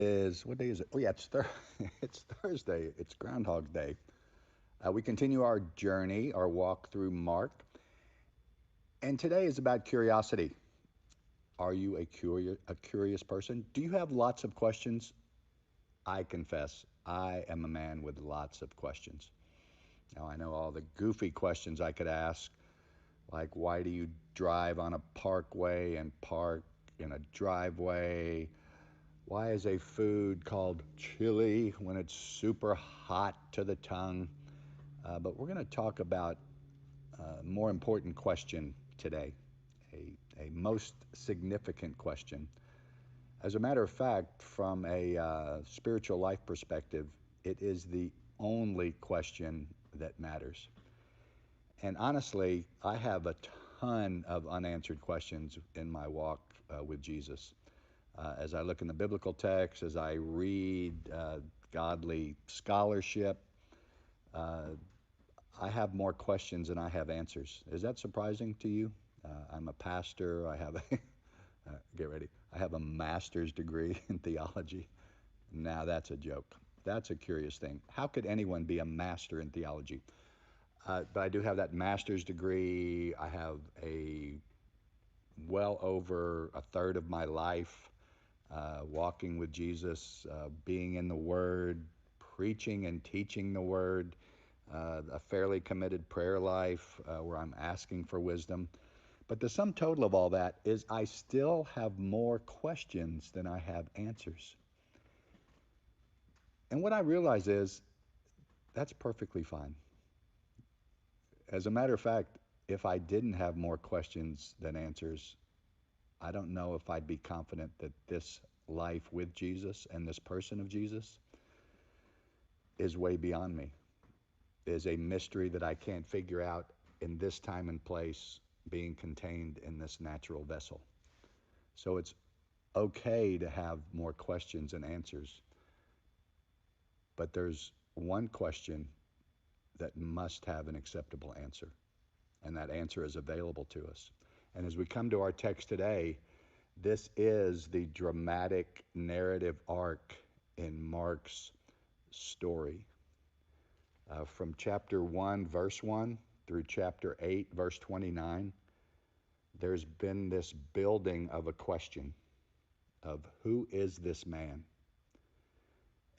What day is it? Oh yeah, it's Thursday. It's Groundhog Day. We continue our journey, our walk through Mark, and today is about curiosity. Are you a curious person? Do you have lots of questions? I confess, I am a man with lots of questions. Now I know all the goofy questions I could ask, like why do you drive on a parkway and park in a driveway? Why is a food called chili when it's super hot to the tongue? But we're going to talk about a more important question today, a most significant question. As a matter of fact, from a spiritual life perspective, it is the only question that matters. And honestly, I have a ton of unanswered questions in my walk with Jesus. As I look in the biblical text, as I read godly scholarship, uh, I have more questions than I have answers. Is that surprising to you? I'm a pastor. I have a get ready. I have a master's degree in theology. Now that's a joke. That's a curious thing. How could anyone be a master in theology? But I do have that master's degree. I have a well over a third of my life walking with Jesus, being in the Word, preaching and teaching the Word, a fairly committed prayer life where I'm asking for wisdom. But the sum total of all that is I still have more questions than I have answers. And what I realize is that's perfectly fine. As a matter of fact, if I didn't have more questions than answers, I don't know if I'd be confident that this life with Jesus and this person of Jesus is way beyond me, is a mystery that I can't figure out in this time and place being contained in this natural vessel. So it's okay to have more questions and answers, but there's one question that must have an acceptable answer, and that answer is available to us. And as we come to our text today, this is the dramatic narrative arc in Mark's story. From chapter 1, verse 1 through chapter 8, verse 29, there's been this building of a question of who is this man?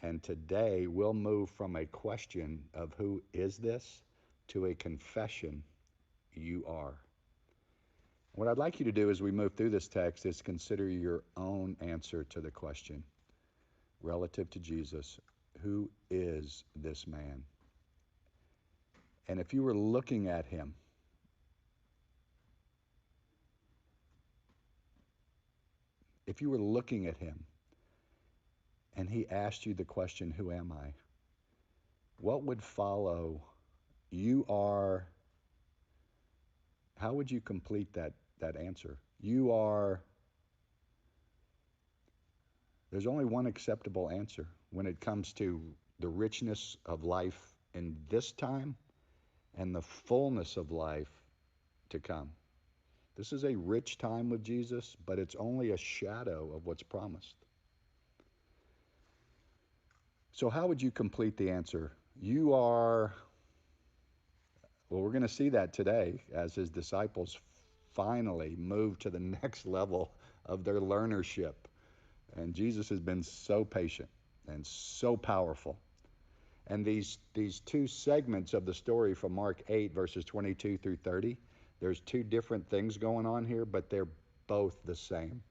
And today we'll move from a question of who is this to a confession, you are. What I'd like you to do as we move through this text is consider your own answer to the question relative to Jesus. Who is this man? And if you were looking at him, if you were looking at him and he asked you the question, who am I? What would follow? You are, how would you complete that answer? You are, there's only one acceptable answer when it comes to the richness of life in this time and the fullness of life to come. This is a rich time with Jesus, but it's only a shadow of what's promised. So, how would you complete the answer? You are, well, we're going to see that today as his disciples finally move to the next level of their learnership. And Jesus has been so patient and so powerful. And these two segments of the story from Mark 8, verses 22 through 30, there's two different things going on here, but they're both the same.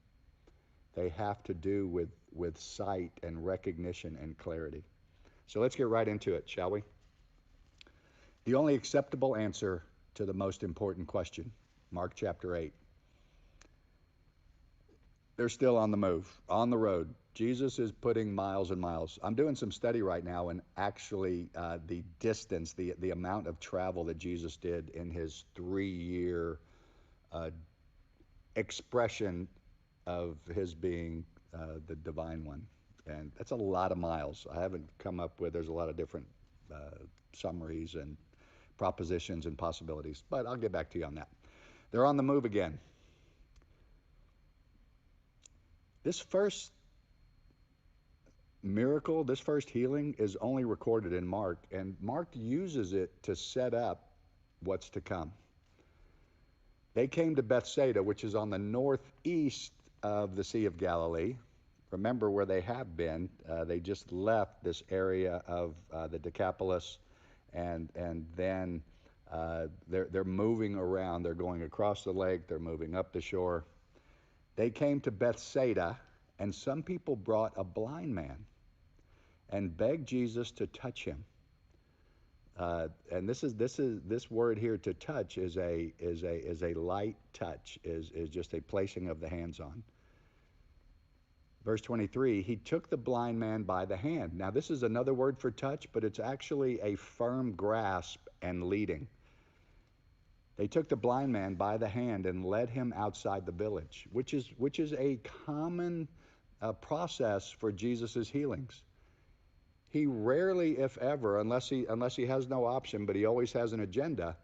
They have to do with sight and recognition and clarity. So let's get right into it, shall we? The only acceptable answer to the most important question, Mark chapter 8. They're still on the move, on the road. Jesus is putting miles and miles. I'm doing some study right now, and actually, the distance, the amount of travel that Jesus did in his 3 year uh, expression of his being the divine one, and that's a lot of miles. I haven't come up with. There's a lot of different uh, summaries and propositions and possibilities, but I'll get back to you on that. They're on the move again. This first miracle, this first healing, is only recorded in Mark, and Mark uses it to set up what's to come. They came to Bethsaida, which is on the northeast of the Sea of Galilee. Remember where they have been. They just left this area of the Decapolis, and then they're moving around. They're going across the lake. They're moving up the shore. They came to Bethsaida, and some people brought a blind man and begged Jesus to touch him. And this word here, to touch, is a light touch, is just a placing of the hands on. Verse 23, he took the blind man by the hand. Now this is another word for touch, but it's actually a firm grasp and leading. They took the blind man by the hand and led him outside the village, which is a common process for Jesus' healings. He rarely, if ever, unless he has no option, but he always has an agenda,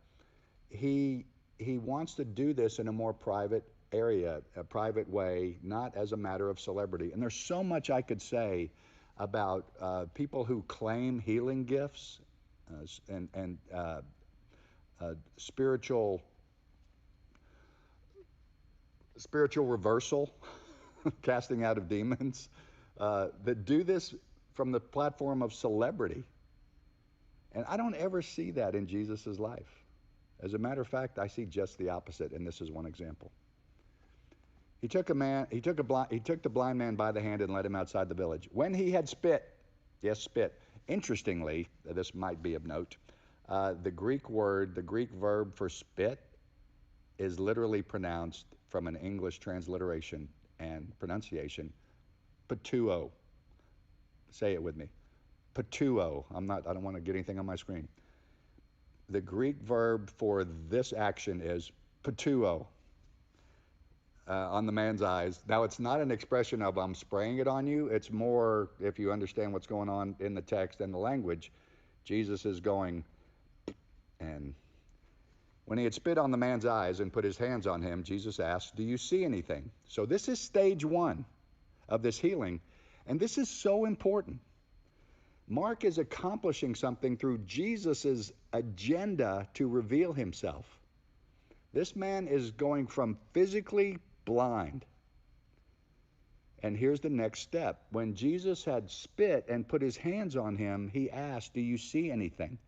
he wants to do this in a more private area, a private way, not as a matter of celebrity. And there's so much I could say about people who claim healing gifts and spiritual reversal, casting out of demons, that do this from the platform of celebrity. And I don't ever see that in Jesus' life. As a matter of fact, I see just the opposite, and this is one example. He took the blind man by the hand and led him outside the village. When he had spit, yes, spit. Interestingly, this might be of note, the Greek verb for spit is literally pronounced, from an English transliteration and pronunciation, patuo. Say it with me. Patuo. I don't want to get anything on my screen. The Greek verb for this action is patuo, on the man's eyes. Now, it's not an expression of I'm spraying it on you. It's more, if you understand what's going on in the text and the language, Jesus is going, and when he had spit on the man's eyes and put his hands on him, Jesus asked, do you see anything? So this is stage one of this healing. And this is so important. Mark is accomplishing something through Jesus' agenda to reveal himself. This man is going from physically blind. And here's the next step. When Jesus had spit and put his hands on him, he asked, do you see anything?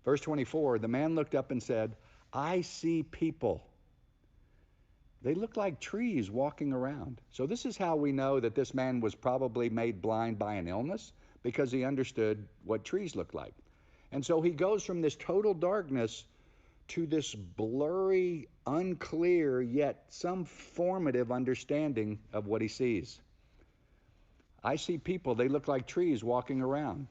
Verse 24, the man looked up and said, I see people. They look like trees walking around. So this is how we know that this man was probably made blind by an illness, because he understood what trees look like. And so he goes from this total darkness to this blurry, unclear, yet some formative understanding of what he sees. I see people, they look like trees walking around.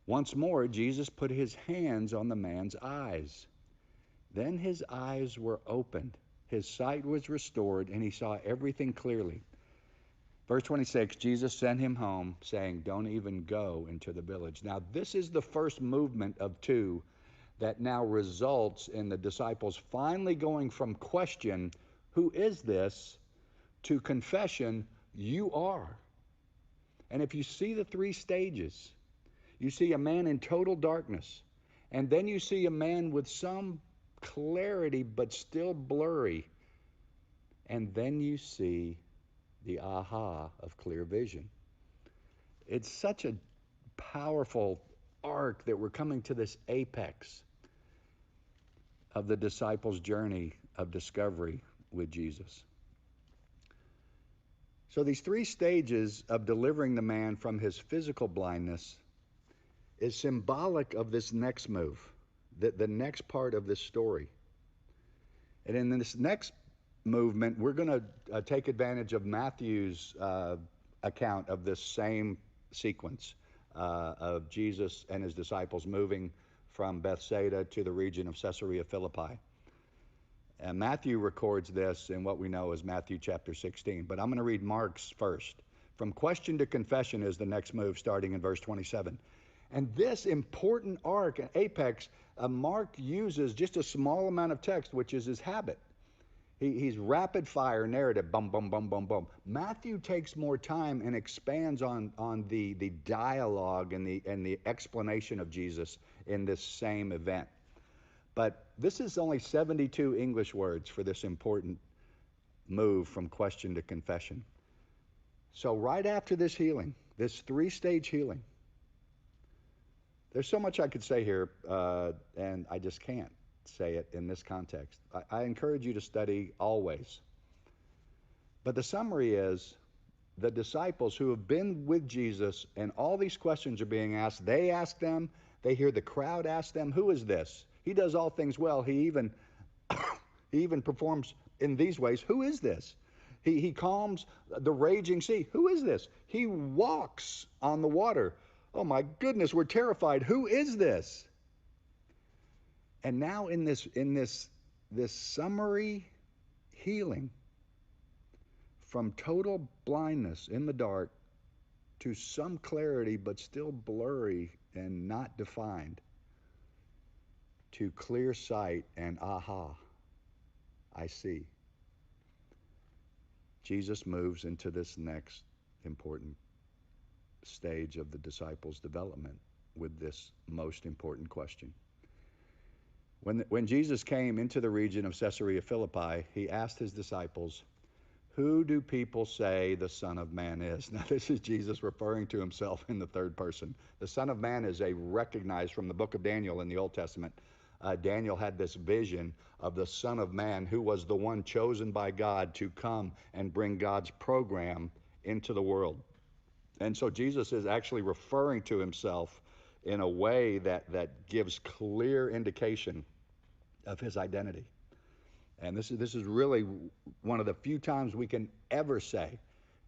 Once more, Jesus put his hands on the man's eyes. Then his eyes were opened. His sight was restored, and he saw everything clearly. Verse 26, Jesus sent him home, saying, don't even go into the village. Now, this is the first movement of two that now results in the disciples finally going from question, who is this, to confession, you are. And if you see the three stages, you see a man in total darkness, and then you see a man with some clarity but still blurry, and then you see the aha of clear vision. It's such a powerful arc that we're coming to this apex of the disciples' journey of discovery with Jesus. So these three stages of delivering the man from his physical blindness is symbolic of this next move, the next part of this story. And in this next movement, we're going to take advantage of Matthew's account of this same sequence of Jesus and his disciples moving from Bethsaida to the region of Caesarea Philippi. And Matthew records this in what we know as Matthew chapter 16. But I'm going to read Mark's first. From question to confession is the next move, starting in verse 27. And this important arc and apex, Mark uses just a small amount of text, which is his habit. He's rapid fire narrative, bum, bum, bum, bum, bum. Matthew takes more time and expands on the dialogue and the explanation of Jesus in this same event. But this is only 72 English words for this important move from question to confession. So, right after this healing, this three-stage healing, there's so much I could say here, and I just can't say it in this context. I encourage you to study always. But the summary is the disciples who have been with Jesus and all these questions are being asked, they ask them, they hear the crowd ask them, who is this? He does all things well. He even he even performs in these ways. Who is this? He calms the raging sea. Who is this? He walks on the water. Oh my goodness, we're terrified. Who is this? And now in this summary healing from total blindness in the dark to some clarity but still blurry and not defined to clear sight and aha, I see. Jesus moves into this next important stage of the disciples' development with this most important question. When Jesus came into the region of Caesarea Philippi, he asked his disciples, who do people say the Son of Man is? Now, this is Jesus referring to himself in the third person. The Son of Man is a recognized from the book of Daniel in the Old Testament. Daniel had this vision of the Son of Man who was the one chosen by God to come and bring God's program into the world. And so Jesus is actually referring to himself in a way that gives clear indication of his identity. And this is really one of the few times we can ever say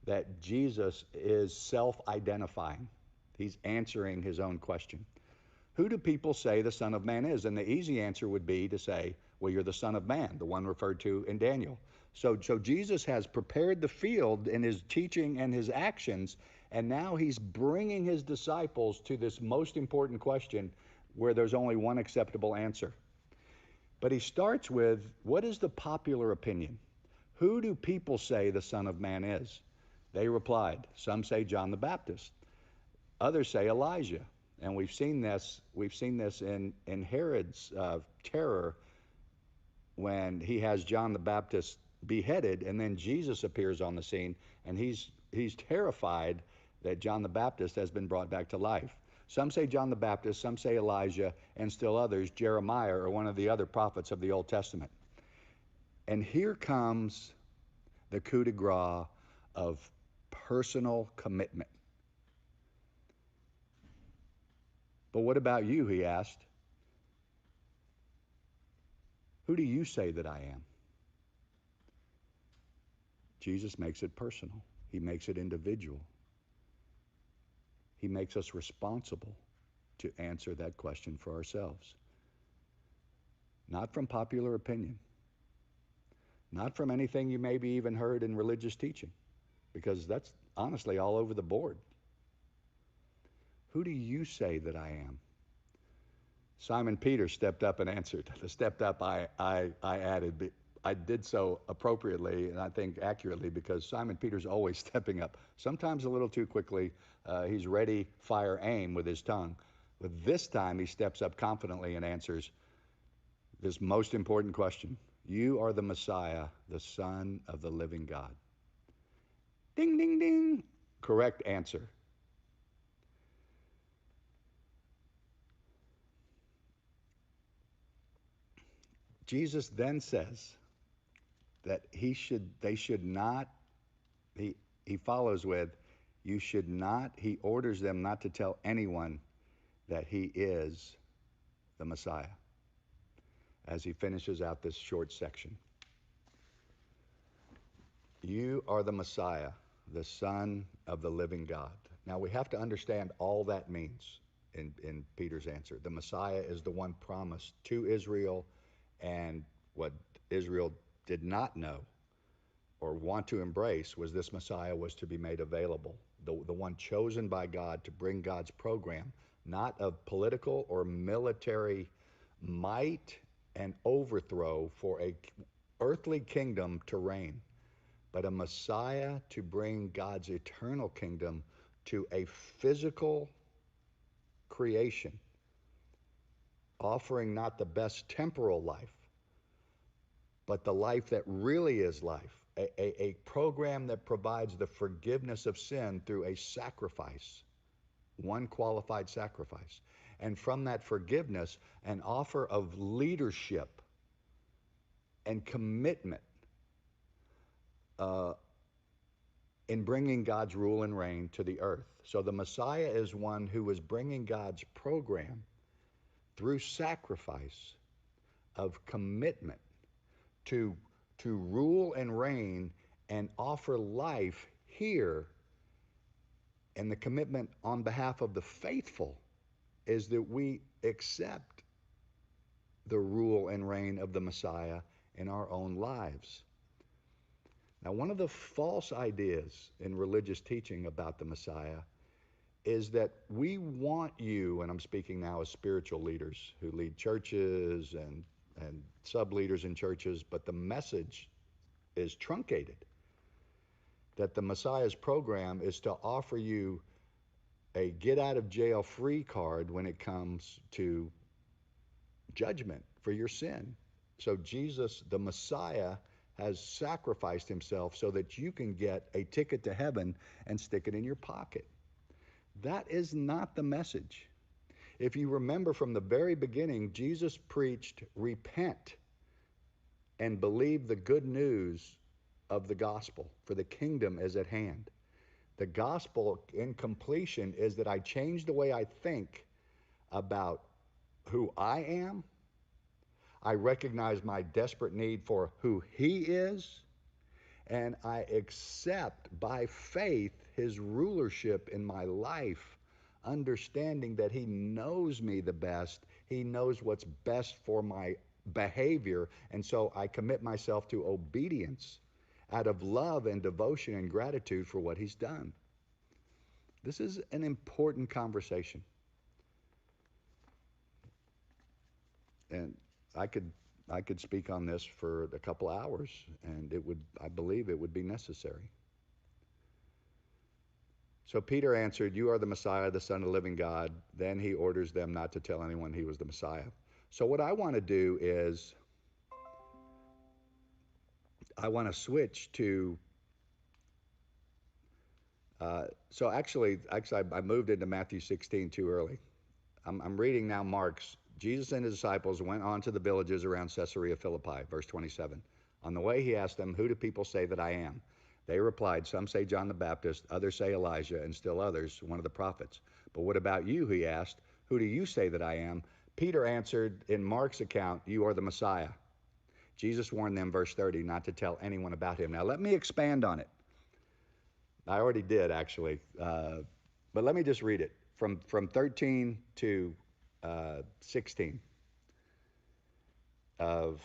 that Jesus is self-identifying. He's answering his own question. Who do people say the Son of Man is? And the easy answer would be to say, well, you're the Son of Man, the one referred to in Daniel. So Jesus has prepared the field in his teaching and his actions, and now he's bringing his disciples to this most important question where there's only one acceptable answer. But he starts with, what is the popular opinion? Who do people say the Son of Man is? They replied, some say John the Baptist. Others say Elijah. And we've seen this in Herod's terror when he has John the Baptist beheaded, and then Jesus appears on the scene, and he's terrified that John the Baptist has been brought back to life. Some say John the Baptist, some say Elijah, and still others, Jeremiah or one of the other prophets of the Old Testament. And here comes the coup de grace of personal commitment. But what about you, he asked. Who do you say that I am? Jesus makes it personal. He makes it individual. He makes us responsible to answer that question for ourselves. Not from popular opinion. Not from anything you maybe even heard in religious teaching, because that's honestly all over the board. Who do you say that I am? Simon Peter stepped up and answered. The stepped up I added, I did so appropriately and I think accurately, because Simon Peter's always stepping up. Sometimes a little too quickly. He's ready, fire, aim with his tongue. But this time he steps up confidently and answers this most important question. You are the Messiah, the Son of the living God. Ding, ding, ding. Correct answer. Jesus then says that they should not, he follows with, you should not, he orders them not to tell anyone that he is the Messiah, as he finishes out this short section. You are the Messiah, the Son of the living God. Now we have to understand all that means in Peter's answer. The Messiah is the one promised to Israel, and what Israel did not know or want to embrace was this Messiah was to be made available, the one chosen by God to bring God's program, not of political or military might and overthrow for a earthly kingdom to reign, but a Messiah to bring God's eternal kingdom to a physical creation, offering not the best temporal life, but the life that really is life, a program that provides the forgiveness of sin through a sacrifice, one qualified sacrifice. And from that forgiveness, an offer of leadership and commitment uh, in bringing God's rule and reign to the earth. So the Messiah is one who is bringing God's program through sacrifice of commitment to, to rule and reign and offer life here. And the commitment on behalf of the faithful is that we accept the rule and reign of the Messiah in our own lives. Now, one of the false ideas in religious teaching about the Messiah is that we want you, and I'm speaking now as spiritual leaders who lead churches and sub-leaders in churches, but the message is truncated, that the Messiah's program is to offer you a get out of jail free card when it comes to judgment for your sin. So Jesus, the Messiah, has sacrificed himself so that you can get a ticket to heaven and stick it in your pocket. That is not the message. If you remember from the very beginning, Jesus preached, repent and believe the good news of the gospel, for the kingdom is at hand. The gospel in completion is that I change the way I think about who I am. I recognize my desperate need for who he is, and I accept by faith his rulership in my life, understanding that he knows me the best. He knows what's best for my behavior, and so I commit myself to obedience out of love and devotion and gratitude for what he's done. This is an important conversation. And I could I could speak on this for a couple hours, and it would, I believe it would be necessary. So Peter answered, "You are the Messiah, the Son of the living God." Then he orders them not to tell anyone he was the Messiah. So what I want to do is I want to switch to actually I moved into Matthew 16 too early. I'm reading now Mark's. Jesus and his disciples went on to the villages around Caesarea Philippi, verse 27. On the way he asked them, "Who do people say that I am?" They replied, "Some say John the Baptist, others say Elijah, and still others, one of the prophets." "But what about you?" he asked. "Who do you say that I am?" Peter answered in Mark's account, "You are the Messiah." Jesus warned them, verse 30, not to tell anyone about him. Now let me expand on it. I already did, actually. But let me just read it from 13 to 16 of,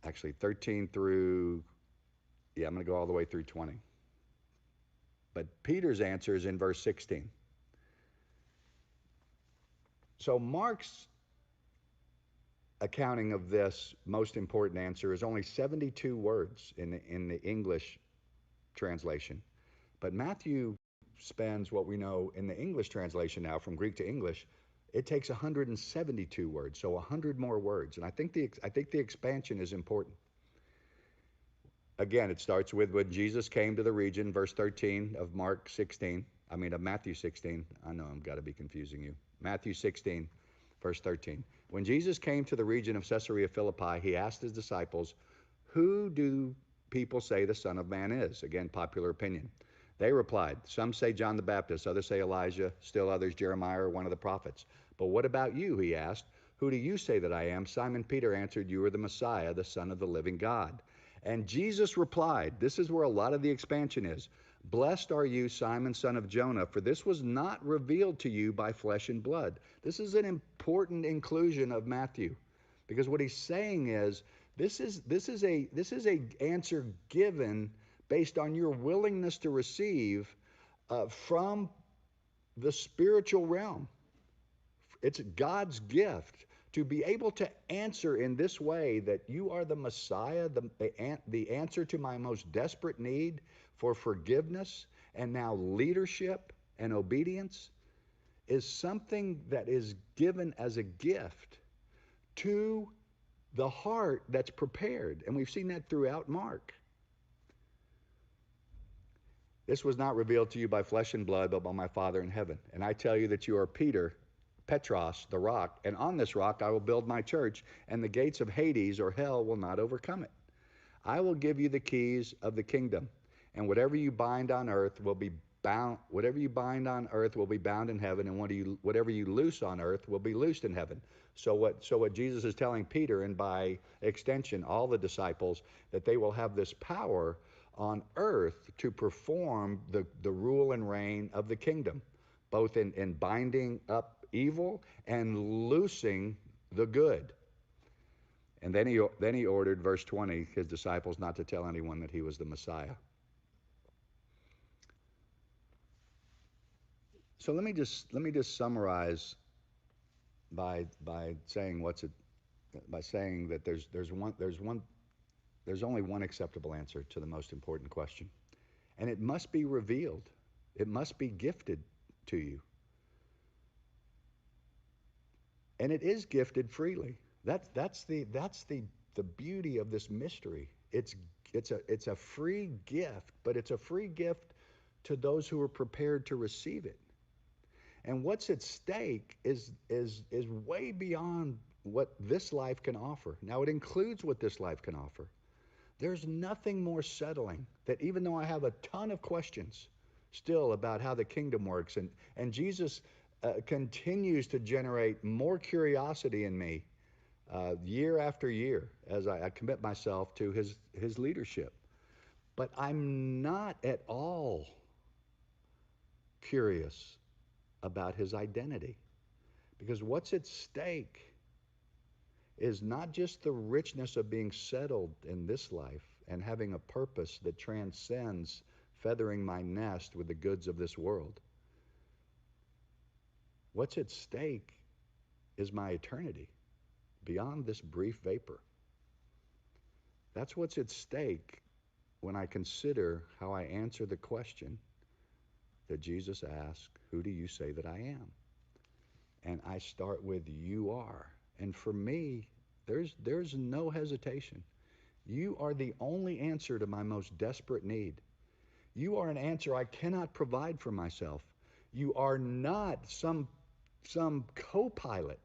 actually 13 through, yeah, I'm going to go all the way through 20. But Peter's answer is in verse 16. So Mark's accounting of this most important answer is only 72 words in the English translation. But Matthew spends what we know in the English translation now, from Greek to English, it takes 172 words, so 100 more words. And I think the expansion is important. Again, it starts with when Jesus came to the region, verse 13 of Mark 16. I mean, of Matthew 16. I know I'm got to be confusing you. Matthew 16, verse 13. When Jesus came to the region of Caesarea Philippi, he asked his disciples, "Who do people say the Son of Man is?" Again, popular opinion. They replied, "Some say John the Baptist, others say Elijah, still others Jeremiah or one of the prophets." "But what about you?" he asked. "Who do you say that I am?" Simon Peter answered, "You are the Messiah, the Son of the living God." And Jesus replied, this is where a lot of the expansion is, "Blessed are you, Simon, son of Jonah, for this was not revealed to you by flesh and blood." This is an important inclusion of Matthew, because what he's saying is, this is a answer given based on your willingness to receive from the spiritual realm. It's God's gift To be able to answer in this way that you are the Messiah, the answer to my most desperate need for forgiveness and now leadership and obedience, is something that is given as a gift to the heart that's prepared. And we've seen that throughout Mark. This was not revealed to you by flesh and blood, but by my Father in heaven. And I tell you that you are Peter, Petros, the rock, and on this rock I will build my church, and the gates of Hades or hell will not overcome it. I will give you the keys of the kingdom, and whatever you bind on earth will be bound. Whatever you bind on earth will be bound in heaven, and whatever you loose on earth will be loosed in heaven. So what Jesus is telling Peter, and by extension all the disciples, that they will have this power on earth to perform the rule and reign of the kingdom, both in binding up evil and loosing the good. And then he ordered, verse 20, his disciples not to tell anyone that he was the Messiah. So let me just summarize by saying that there's only one acceptable answer to the most important question. And it must be revealed. It must be gifted to you. And it is gifted freely. That's the beauty of this mystery. It's a free gift, but it's a free gift to those who are prepared to receive it. And what's at stake is way beyond what this life can offer. Now, it includes what this life can offer. There's nothing more settling that, even though I have a ton of questions still about how the kingdom works, and Jesus continues to generate more curiosity in me year after year as I commit myself to his leadership. But I'm not at all curious about his identity, because what's at stake is not just the richness of being settled in this life and having a purpose that transcends feathering my nest with the goods of this world. What's at stake is my eternity beyond this brief vapor. That's what's at stake when I consider how I answer the question that Jesus asked, who do you say that I am? And I start with, you are. And for me, there's no hesitation. You are the only answer to my most desperate need. You are an answer I cannot provide for myself. You are not some co-pilot.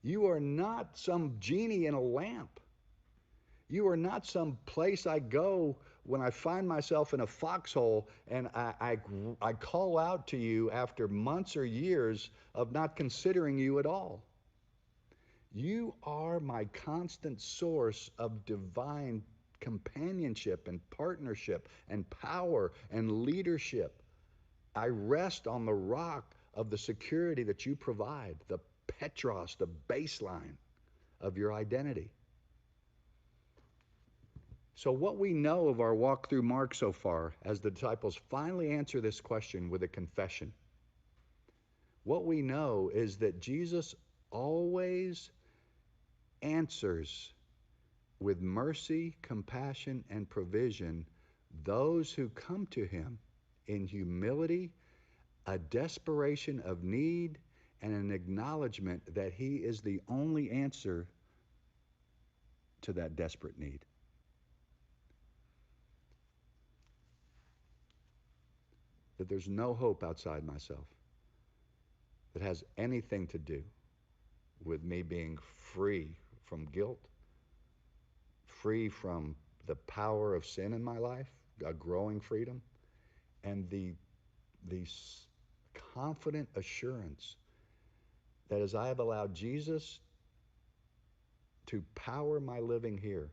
You are not some genie in a lamp. You are not some place I go when I find myself in a foxhole and I call out to you after months or years of not considering you at all. You are my constant source of divine companionship and partnership and power and leadership. I rest on the rock of the security that you provide, the Petros, the baseline of your identity. So what we know of our walk through Mark so far, as the disciples finally answer this question with a confession, what we know is that Jesus always answers with mercy, compassion, and provision those who come to him in humility, a desperation of need, and an acknowledgement that he is the only answer to that desperate need. That there's no hope outside myself that has anything to do with me being free from guilt, free from the power of sin in my life, a growing freedom, and the confident assurance that as I have allowed Jesus to power my living here,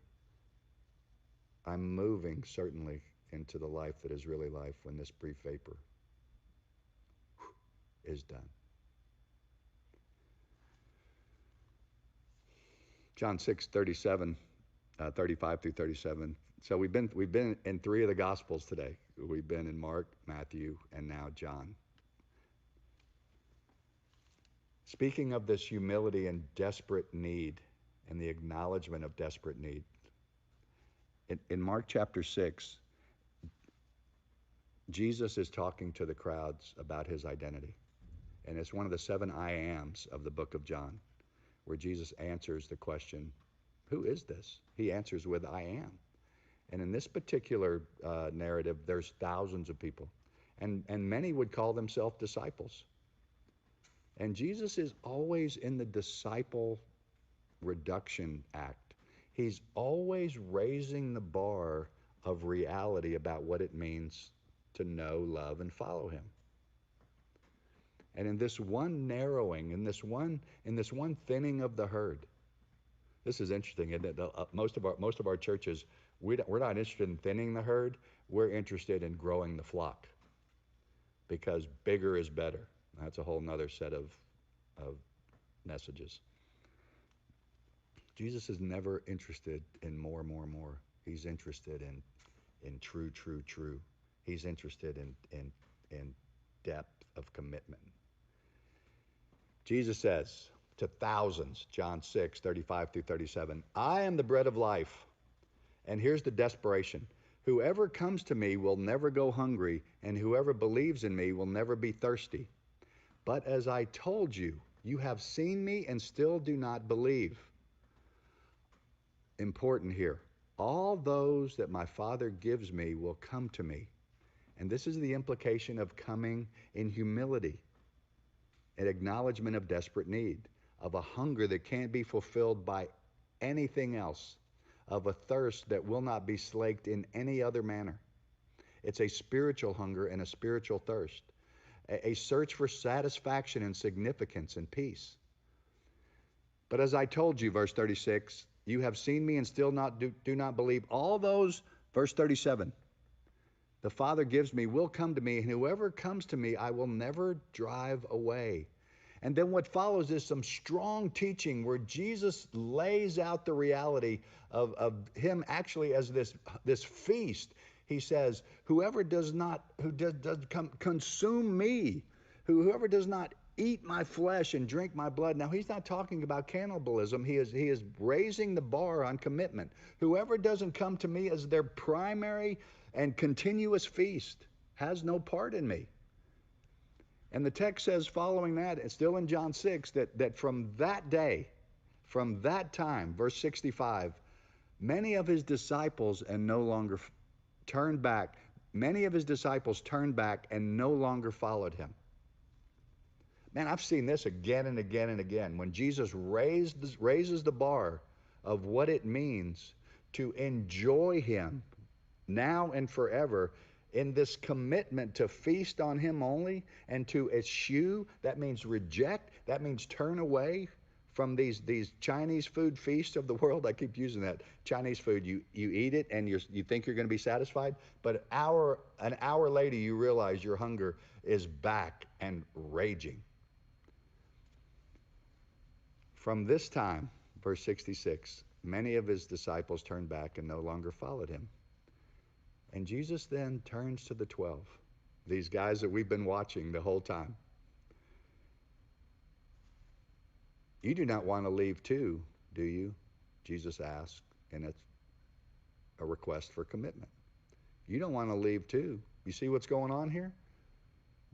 I'm moving certainly into the life that is really life when this brief vapor is done. John 6:37, 35 through 37. So we've been in three of the Gospels today. We've been in Mark, Matthew, and now John. Speaking of this humility and desperate need and the acknowledgement of desperate need, in Mark chapter 6, Jesus is talking to the crowds about his identity. And it's one of the 7 I ams of the book of John, where Jesus answers the question, who is this? He answers with, I am. And in this particular narrative, there's thousands of people. And many would call themselves disciples. And Jesus is always in the disciple reduction act. He's always raising the bar of reality about what it means to know, love, and follow him. And in this one narrowing, in this one thinning of the herd, this is interesting, isn't it? Most of our churches, we're not interested in thinning the herd. We're interested in growing the flock, because bigger is better. That's a whole nother set of messages. Jesus is never interested in more. He's interested in true. He's interested in depth of commitment. Jesus says to thousands, John 6:35-37, I am the bread of life. And here's the desperation. Whoever comes to me will never go hungry, and whoever believes in me will never be thirsty. But as I told you, you have seen me and still do not believe. Important here. All those that my Father gives me will come to me. And this is the implication of coming in humility, an acknowledgement of desperate need, of a hunger that can't be fulfilled by anything else, of a thirst that will not be slaked in any other manner. It's a spiritual hunger and a spiritual thirst, a search for satisfaction and significance and peace. But as I told you, verse 36, you have seen me and still do not believe. All those, verse 37, the Father gives me will come to me, and whoever comes to me I will never drive away. And then what follows is some strong teaching where Jesus lays out the reality of him actually as this feast. He says, whoever does consume me, whoever does not eat my flesh and drink my blood. Now, he's not talking about cannibalism. He is raising the bar on commitment. Whoever doesn't come to me as their primary and continuous feast has no part in me. And the text says following that, it's still in John 6, that from that day, from that time, verse 65, many of his disciples turned back. Many of his disciples turned back and no longer followed him. Man, I've seen this again and again and again. When Jesus raises the bar of what it means to enjoy him now and forever, in this commitment to feast on him only and to eschew, that means reject, that means turn away from these Chinese food feasts of the world. I keep using that. Chinese food, you eat it and you think you're going to be satisfied, but an hour later you realize your hunger is back and raging. From this time, verse 66, many of his disciples turned back and no longer followed him. And Jesus then turns to the 12, these guys that we've been watching the whole time. You do not want to leave too, do you? Jesus asked, and it's a request for commitment. You don't want to leave too. You see what's going on here?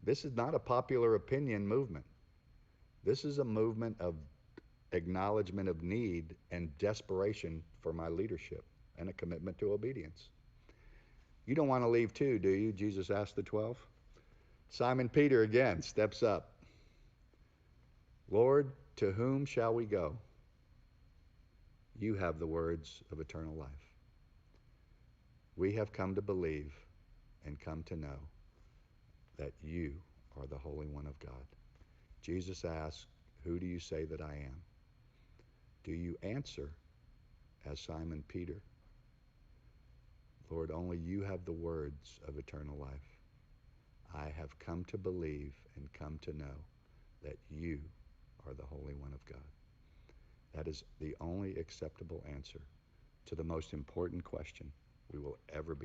This is not a popular opinion movement. This is a movement of acknowledgement of need and desperation for my leadership and a commitment to obedience. You don't want to leave too, do you? Jesus asked the 12. Simon Peter again steps up. Lord, to whom shall we go? You have the words of eternal life. We have come to believe and come to know that you are the Holy One of God. Jesus asked, who do you say that I am? Do you answer as Simon Peter? Lord, only you have the words of eternal life. I have come to believe and come to know that you are the Holy One of God. That is the only acceptable answer to the most important question we will ever be